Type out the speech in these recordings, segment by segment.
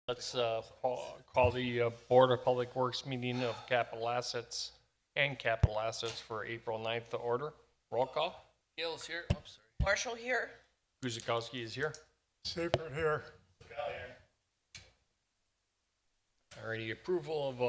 Let's call the Board of Public Works meeting of capital assets for April 9th to order. Roll call. Gill's here. Oh, sorry. Marshall here. Guzikowski is here. Seifert here. Alrighty, approval of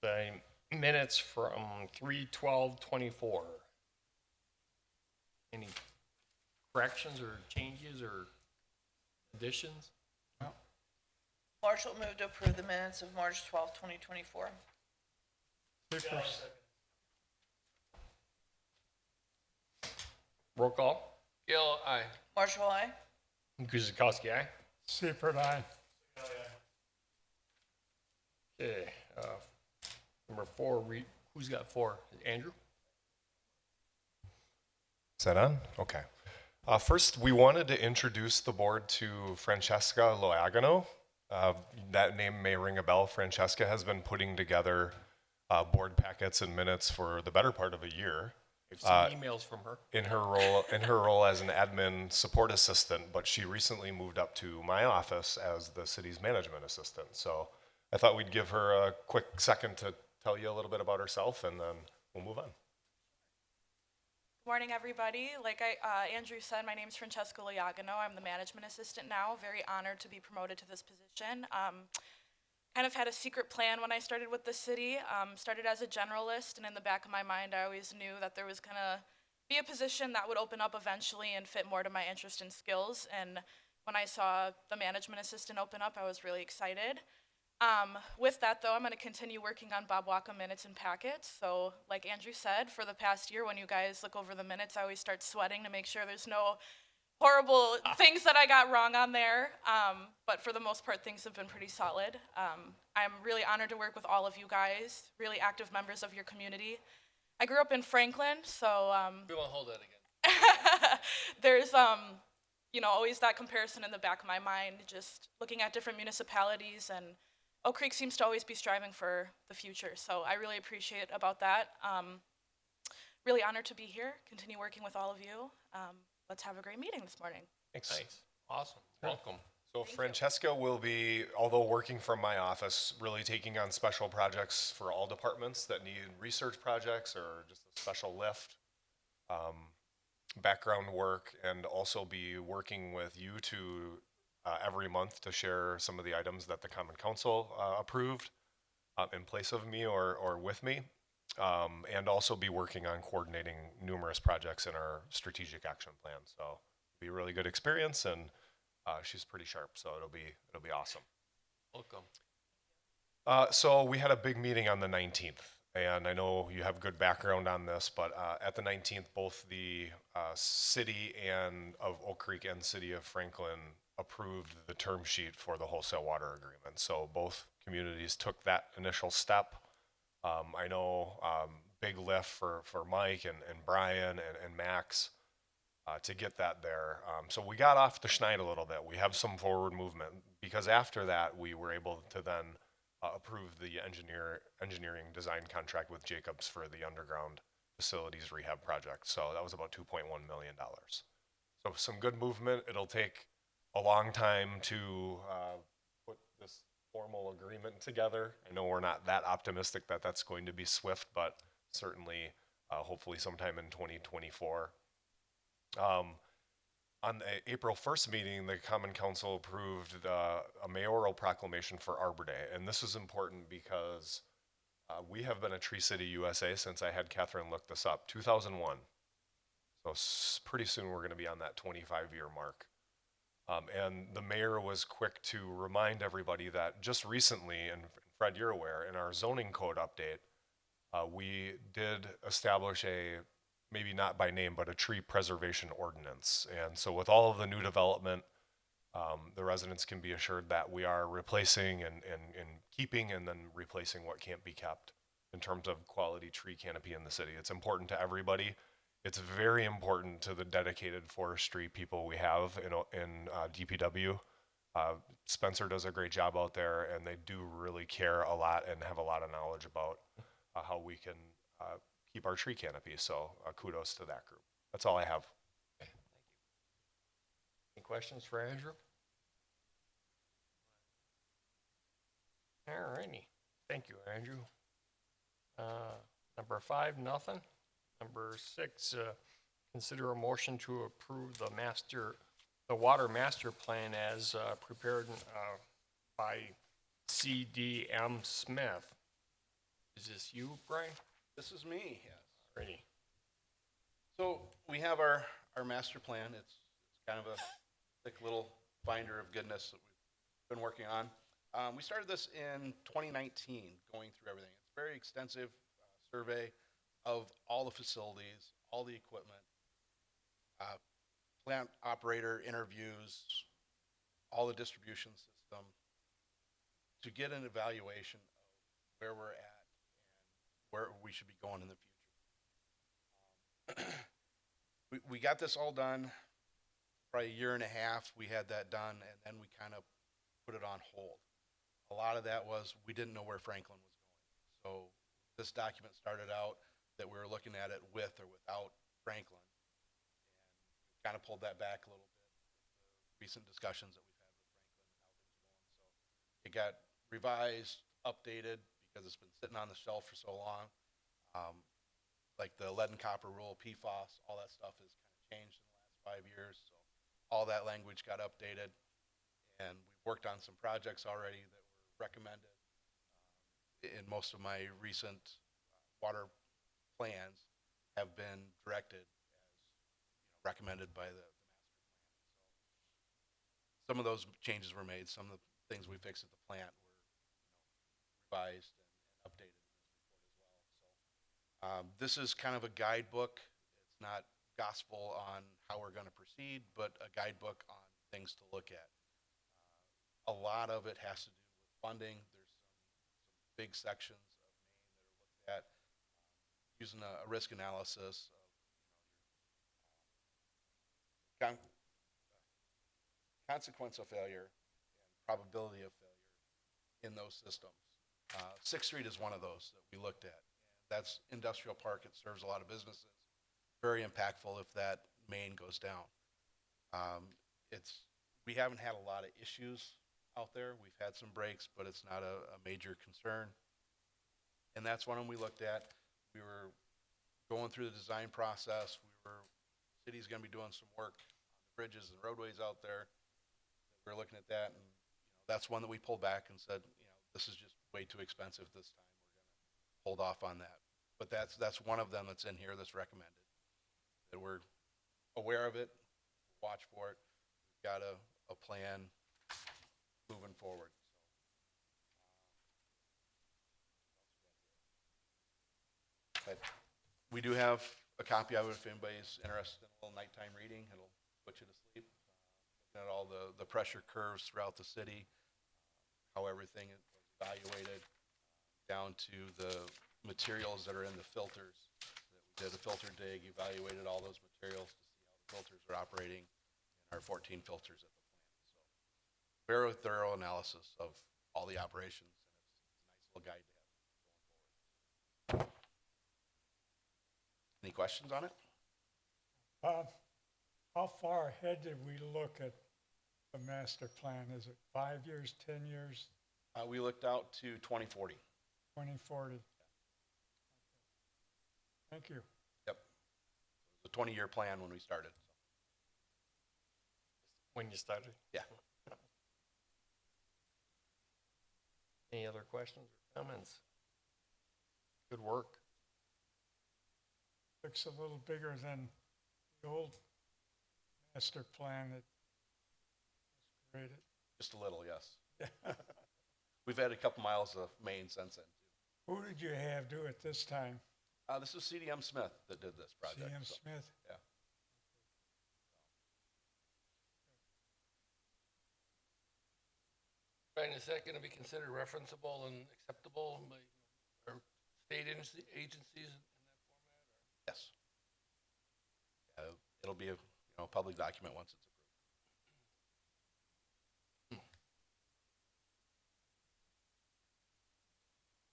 the minutes from 3/12/24. Any corrections or changes or additions? Marshall moved to approve the minutes of March 12, 2024. Seifert, Roll call. Gill, aye. Marshall, aye. Guzikowski, aye. Seifert, aye. Okay, number 4, who's got 4? Andrew? Is that on? Okay. First, we wanted to introduce the board to Francesca Loagano. That name may ring a bell. Francesca has been putting together board packets and minutes for the better part of a year I've seen emails from her. in her role as an admin support assistant, but she recently moved up to my office as the city's management assistant. So I thought we'd give her a quick second to tell you a little bit about herself, and then we'll move on. Good morning, everybody. Like Andrew said, my name is Francesca Loiagano. I'm the management assistant now. Very honored to be promoted to this position. Kind of had a secret plan when I started with the city. Started as a generalist, and in the back of my mind, I always knew that there was going to be a position that would open up eventually and fit more to my interest and skills. And when I saw the management assistant open up, I was really excited. With that, though, I'm going to continue working on Bob Waka minutes and packets. So, like Andrew said, for the past year, when you guys look over the minutes, I always start sweating to make sure there's no horrible things that I got wrong on there. But for the most part, things have been pretty solid. I'm really honored to work with all of you guys, really active members of your community. I grew up in Franklin, so We won't hold that again. there's always that comparison in the back of my mind, just looking at different municipalities, and Oak Creek seems to always be striving for the future. So I really appreciate about that. Really honored to be here, continue working with all of you. Let's have a great meeting this morning. Thanks. Nice. Awesome. Welcome. So Francesca will be, although working from my office, really taking on special projects for all departments that need research projects or just a special lift, background work, and also be working with you to every month to share some of the items that the Common Council approved in place of me or with me, and also be working on coordinating numerous projects in our strategic action plan. So it'll be a really good experience, and she's pretty sharp, so it'll be awesome. Welcome. So we had a big meeting on the 19th, and I know you have good background on this, but at the 19th, both the city of Oak Creek and city of Franklin approved the term sheet for the wholesale water agreement. So both communities took that initial step. I know big lift for Mike and Brian and Max to get that there. So we got off the schneid a little bit. We have some forward movement because after that we were able to then approve the engineering design contract with Jacobs for the underground facilities rehab project. So that was about $2.1 million. So some good movement. It'll take a long time to put this formal agreement together. I know we're not that optimistic that that's going to be swift, but certainly hopefully sometime in 2024. On the April 1st meeting, the Common Council approved a mayoral proclamation for Arbor Day. And this is important because we have been a Tree City USA since I had Catherine look this up, 2001. So pretty soon we're going to be on that 25-year mark. And the mayor was quick to remind everybody that just recently, and Fred, you're aware, in our zoning code update, we did establish maybe not by name, but a tree preservation ordinance. And so with all of the new development, the residents can be assured that we are replacing and keeping and then replacing what can't be kept in terms of quality tree canopy in the city. It's important to everybody. It's very important to the dedicated forestry people we have in DPW. Spencer does a great job out there, and they do really care a lot and have a lot of knowledge about how we can keep our tree canopy. So kudos to that group. That's all I have. Any questions for Andrew? All righty. Thank you, Andrew. Number 5, nothing. Number 6, consider a motion to approve the water master plan as prepared by CDM Smith. Is this you, Brian? This is me, yes. Ready. So we have our master plan. It's kind of a thick little binder of goodness that we've been working on. We started this in 2019, going through everything. It's a very extensive survey of all the facilities, all the equipment, plant operator interviews, all the distribution system, to get an evaluation of where we're at and where we should be going in the future. We got this all done, probably a year and a half. We had that done, and then we kind of put it on hold. A lot of that was we didn't know where Franklin was going. So this document started out that we were looking at it with or without Franklin, and kind of pulled that back a little bit with the recent discussions that we've had with Franklin and how things are going. So it got revised, updated, because it's been sitting on the shelf for so long. Like the lead and copper rule, PFAS, all that stuff has kind of changed in the last 5 years. So all that language got updated, and we've worked on some projects already that were recommended. In most of my recent water plans have been directed as recommended by the master plan. So some of those changes were made. Some of the things we fixed at the plant were revised and updated in this report as well. So this is kind of a guidebook. It's not gospel on how we're going to proceed, but a guidebook on things to look at. A lot of it has to do with funding. There's some big sections of Maine that are looked at using a risk analysis of consequence of failure and probability of failure in those systems. Sixth Street is one of those that we looked at. That's industrial park. It serves a lot of businesses. Very impactful if that main goes down. We haven't had a lot of issues out there. We've had some breaks, but it's not a major concern. And that's one we looked at. We were going through the design process. City's going to be doing some work on the bridges and roadways out there. We were looking at that, and that's one that we pulled back and said, this is just way too expensive this time. We're going to hold off on that. But that's one of them that's in here that's recommended. That we're aware of it, watch for it. We've got a plan moving forward. But we do have a copy of it if anybody's interested in a little nighttime reading. It'll put you to sleep. Looking at all the pressure curves throughout the city, how everything was evaluated, down to the materials that are in the filters. We did a filter dig, evaluated all those materials to see how the filters are operating in our 14 filters at the plant. So very thorough analysis of all the operations, and it's a nice little guide to have going forward. Any questions on it? How far ahead did we look at the master plan? Is it 5 years, 10 years, We looked out to 2040. 2040? Thank you. Yep. It was a 20-year plan when we started. When you started? Yeah. Any other questions or comments? Good work. Looks a little bigger than the old master plan that was created. Just a little, yes. We've had a couple miles of main since then, too. Who did you have do it this time? This is CDM Smith that did this project. CM so, Smith? Yeah. Brian, is that going to be considered referenceable and acceptable by our state agencies in that format? Yes. It'll be a public document once it's approved.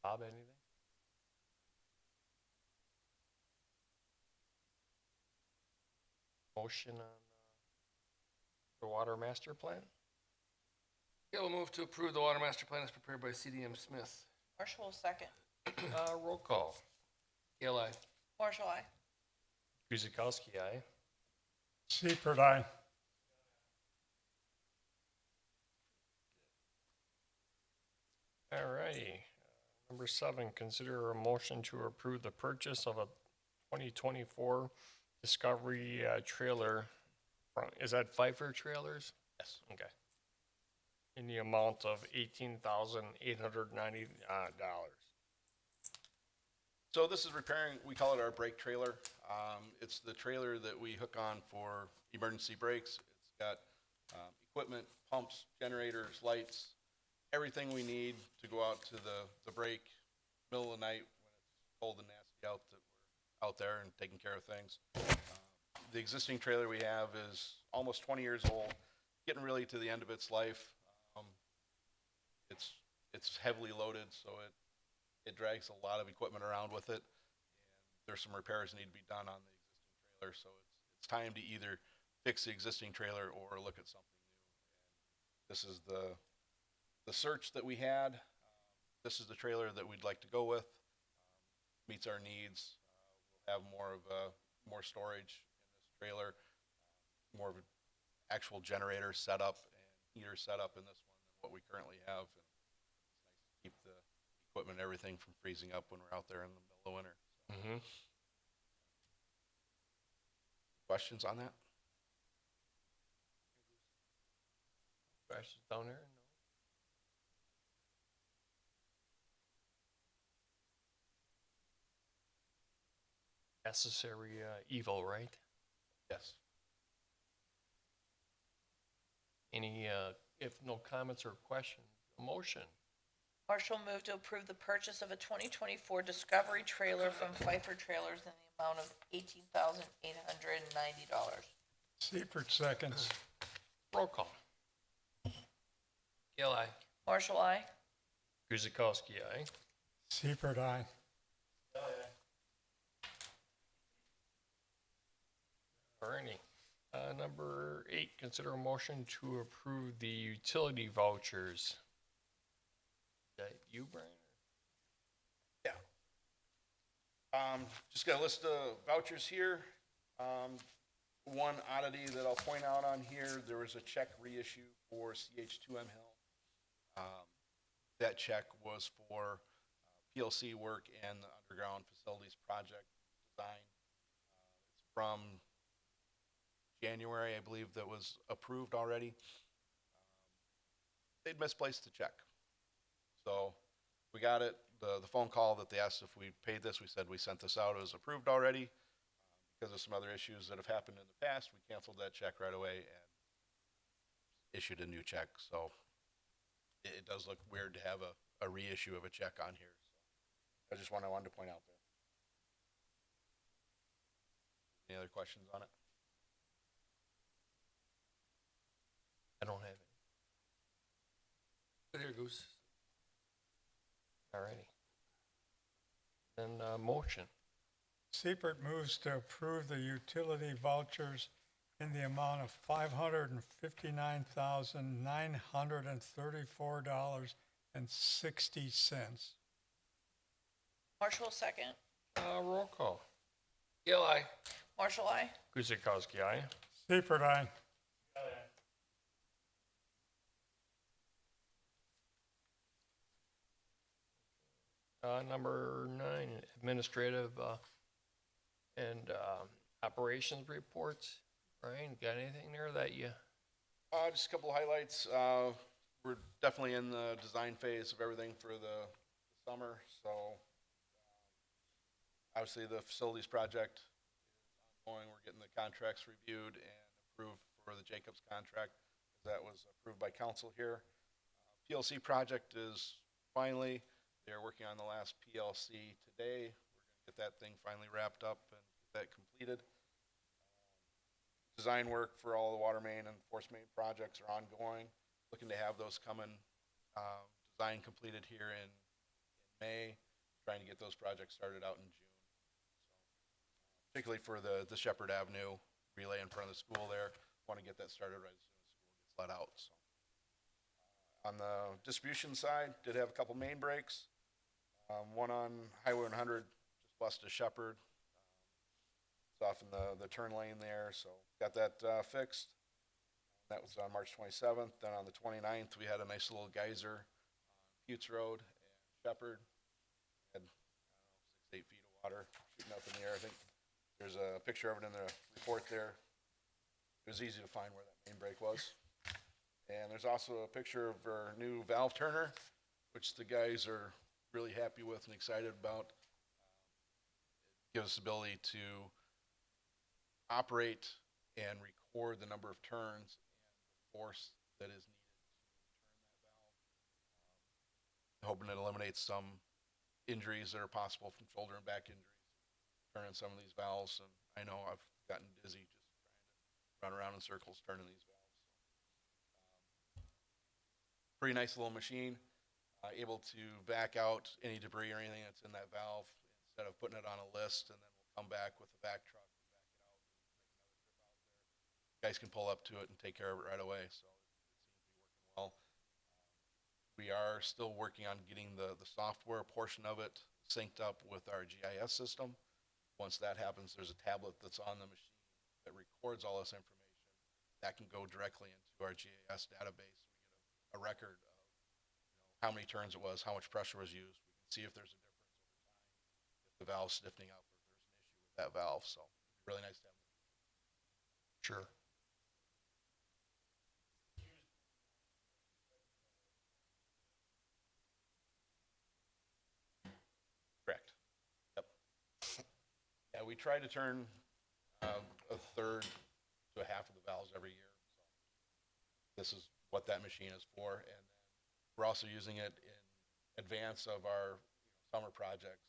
Bob, anything? Motion on the water master plan? Okay, we'll move to approve the water master plan as prepared by CDM Smith. Marshall will second. Roll call. Kale, aye. Marshall, aye. Guzekowski, aye. Seifert, aye. All righty. Number 7, consider a motion to approve the purchase of a 2024 Discovery trailer from, is that Pfeiffer Trailers? Yes. Okay. In the amount of $18,890. So this is repairing, we call it our brake trailer. It's the trailer that we hook on for emergency brakes. It's got equipment, pumps, generators, lights, everything we need to go out to the break, middle of the night when it's cold and nasty out, that we're out there and taking care of things. The existing trailer we have is almost 20 years old, getting really to the end of its life. It's heavily loaded, so it drags a lot of equipment around with it. And there's some repairs that need to be done on the existing trailer, so it's time to either fix the existing trailer or look at something new. And this is the search that we had. This is the trailer that we'd like to go with. Meets our needs. We'll have more storage in this trailer, more of an actual generator setup and heater setup in this one than what we currently have. And it's nice to keep the equipment and everything from freezing up when we're out there in the middle of winter. Mm-hmm. Questions on that? Questions down there? No. Necessary evil, right? Yes. Any, if no comments or questions, a motion. Marshall move to approve the purchase of a 2024 Discovery trailer from Pfeiffer Trailers in the amount of $18,890. Seifert seconds. Roll call. Kale, aye. Marshall, aye. Guzekowski, aye. Seifert, aye. Alrighty. Number 8, consider a motion to approve the utility vouchers. Is that you, Brian? Just got a list of vouchers here. One oddity that I'll point out on here, there was a check reissue for CH2M Hill. That check was for PLC work and the underground facilities project design. It's from January, I believe, that was approved already. They'd misplaced the check. So we got it, the phone call that they asked if we paid this, we said we sent this out, it was approved already. Because of some other issues that have happened in the past, we canceled that check right away and issued a new check. So it does look weird to have a reissue of a check on here. So I just wanted to point out there. Any other questions on it? I don't have it. Good here, Goose. Alrighty. Then, motion. Seifert moves to approve the utility vouchers in the amount of $559,934.60. Marshall, second. Roll call. Kale, aye. Marshall, aye. Guzekowski, aye. Seifert, aye. Number 9, administrative and operations reports. Brian, got anything there that you? Just a couple of highlights. We're definitely in the design phase of everything for the summer. So obviously the facilities project is ongoing. We're getting the contracts reviewed and approved for the Jacobs contract. That was approved by council here. PLC project is finally, they're working on the last PLC today. We're going to get that thing finally wrapped up and get that completed. Design work for all the water main and force main projects are ongoing. Looking to have those coming, design completed here in May. Trying to get those projects started out in June. So, particularly for the Shepherd Avenue relay in front of the school there. Want to get that started right as soon as school gets let out. So, On the distribution side, did have a couple main breaks. One on Highway 100, just west of Shepherd. It's off in the turn lane there, so got that fixed. That was on March 27th. Then on the 29th, we had a nice little geyser on Buttes Road and Shepherd. Had, 6, 8 feet of water shooting up in the air. I think there's a picture of it in the report there. It was easy to find where that main break was. And there's also a picture of our new valve turner, which the guys are really happy with and excited about. It gives us the ability to operate and record the number of turns and the force that is needed to turn that valve. Hoping it eliminates some injuries that are possible from shoulder and back injuries, turning some of these valves. And I know I've gotten dizzy just trying to run around in circles turning these valves. Pretty nice little machine, able to back out any debris or anything that's in that valve instead of putting it on a list, and then we'll come back with a vac truck and back it out and make another trip out there. Guys can pull up to it and take care of it right away, so it seems to be working well. We are still working on getting the software portion of it synced up with our GIS system. Once that happens, there's a tablet that's on the machine that records all this information. That can go directly into our GIS database. A record of how many turns it was, how much pressure was used. We can see if there's a difference over time, if the valve's stiffening up, or if there's an issue with that valve. So it's really nice to have. Sure. Correct. Yep. Yeah, we try to turn a third to a half of the valves every year. So this is what that machine is for, and then we're also using it in advance of our summer projects,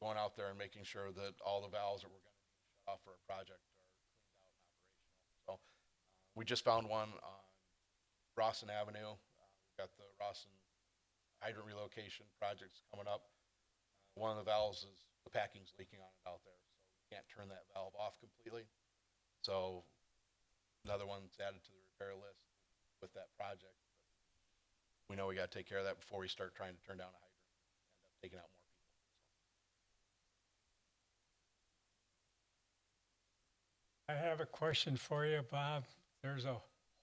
going out there and making sure that all the valves that we're going to need to shut off for a project are cleaned out and operational. So we just found one on Rawson Avenue. We've got the Rawson hydrant relocation projects coming up. One of the valves is the packing's leaking on it out there, so we can't turn that valve off completely. So another one's added to the repair list with that project. But we know we got to take care of that before we start trying to turn down a hydrant and end up taking out more people. I have a question for you, Bob. There's a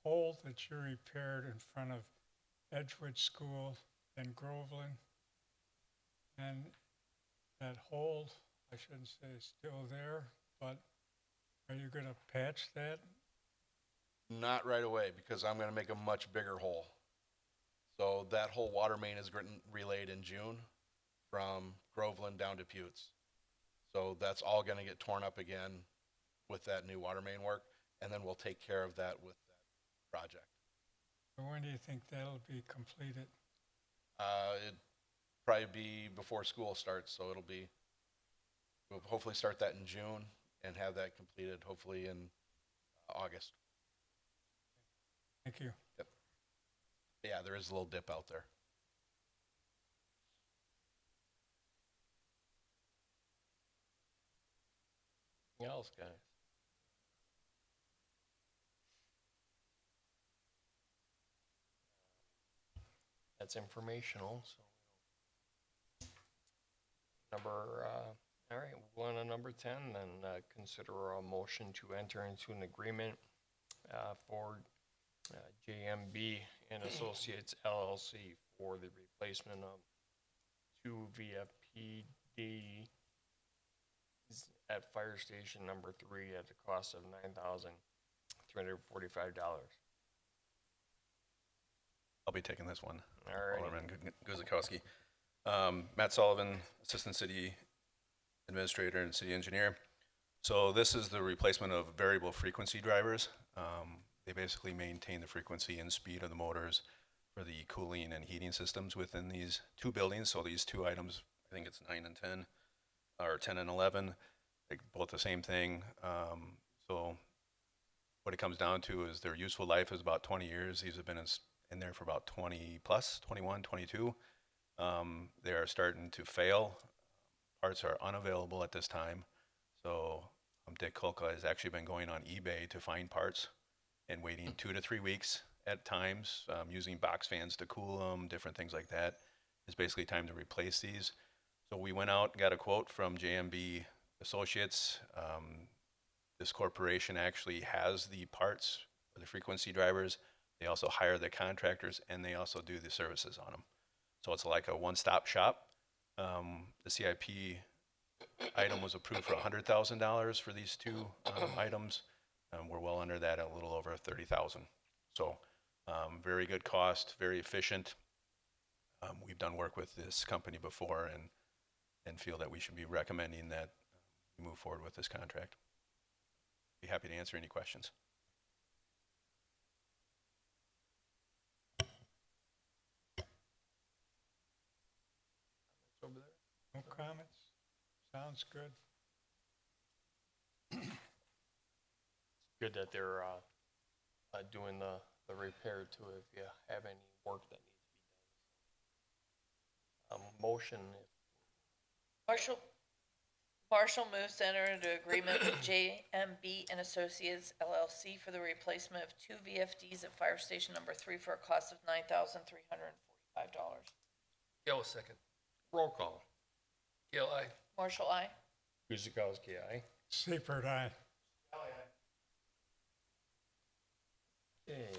hole that you repaired in front of Edgewood School in Groveland. And that hole, I shouldn't say is still there, but are you going to patch that? Not right away, because I'm going to make a much bigger hole. So that whole water main is relayed in June from Groveland down to Buttes. So that's all going to get torn up again with that new water main work, and then we'll take care of that with that project. When do you think that'll be completed? It'd probably be before school starts, so we'll hopefully start that in June and have that completed hopefully in August. Thank you. Yeah, there is a little dip out there. Anything else, guys? That's informational, so. All right, we'll go on to number 10, then consider a motion to enter into an agreement for JMB and Associates LLC for the replacement of 2 VFPD at Fire Station number 3 at the cost of $9,345. I'll be taking this one. All right. Alderman Guzikowski. Matt Sullivan, Assistant City Administrator and City Engineer. So this is the replacement of variable frequency drivers. They basically maintain the frequency and speed of the motors for the cooling and heating systems within these two buildings. So these two items, I think it's 9 and 10, or 10 and 11, they're both the same thing. So what it comes down to is their useful life is about 20 years. These have been in there for about 20 plus, 21, 22. They are starting to fail. Parts are unavailable at this time. So Dick Kolka has actually been going on eBay to find parts and waiting 2 to 3 weeks at times, using box fans to cool them, different things like that. It's basically time to replace these. So we went out and got a quote from JMB Associates. This corporation actually has the parts for the frequency drivers. They also hire the contractors, and they also do the services on them. So it's like a one-stop shop. The CIP item was approved for $100,000 for these two items. We're well under that, a little over 30,000. So very good cost, very efficient. We've done work with this company before and feel that we should be recommending that we move forward with this contract. Be happy to answer any questions. Over there. No comments? Sounds good. Good that they're doing the repair to it if you have any work that needs to be done. Motion, Marshall moves to enter into agreement with JMB and Associates LLC for the replacement of two VFDs at Fire Station Number 3 for a cost of $9,345. Gale will second. roll call. Gale, aye. Marshall, aye. Guzekowski, aye. Seifert, aye. Okay,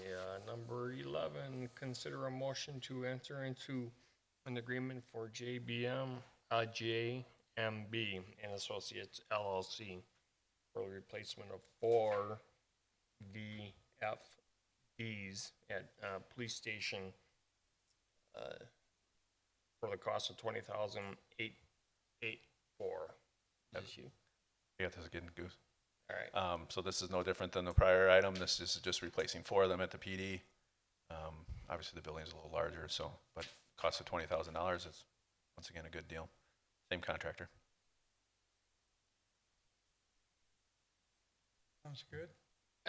number 11, consider a motion to enter into an agreement for JMB and Associates LLC for the replacement of 4 VFDs at police station for the cost of $20,884. That's you. Yeah, this is getting goose. All right. So this is no different than the prior item. This is just replacing 4 of them at the PD. Obviously, the building is a little larger, so, but cost of $20,000 is, once again, a good deal. Same contractor. Sounds good.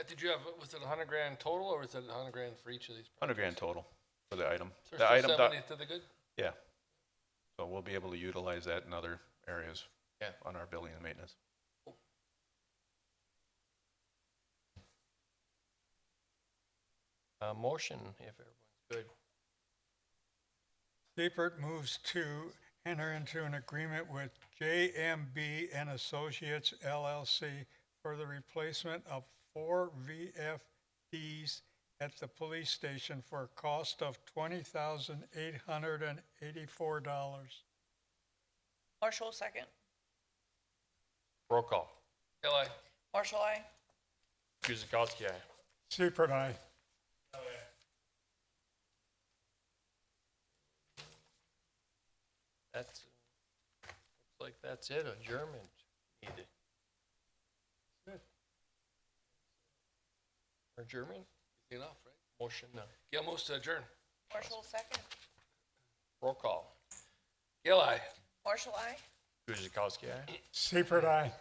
Did you have, was it $100,000 total, or was it $100,000 for each of these? $100,000 total for the item. So The still item, 70 to the good? yeah. So we'll be able to utilize that in other areas Yeah. on our building and maintenance. Motion, if everyone's good. Seifert moves to enter into an agreement with JMB and Associates LLC for the replacement of 4 VFDs at the police station for a cost of $20,884. Marshall, second. Roll call. Gale, aye. Marshall, aye. Guzekowski, aye. Seifert, aye. That's, looks like that's it, adjournment needed. Good. Adjournment? Enough, right? Motion, Gale moves to adjourn. Marshall, second. roll call. Gale, aye. Marshall, aye. Guzekowski, aye. Seifert, aye.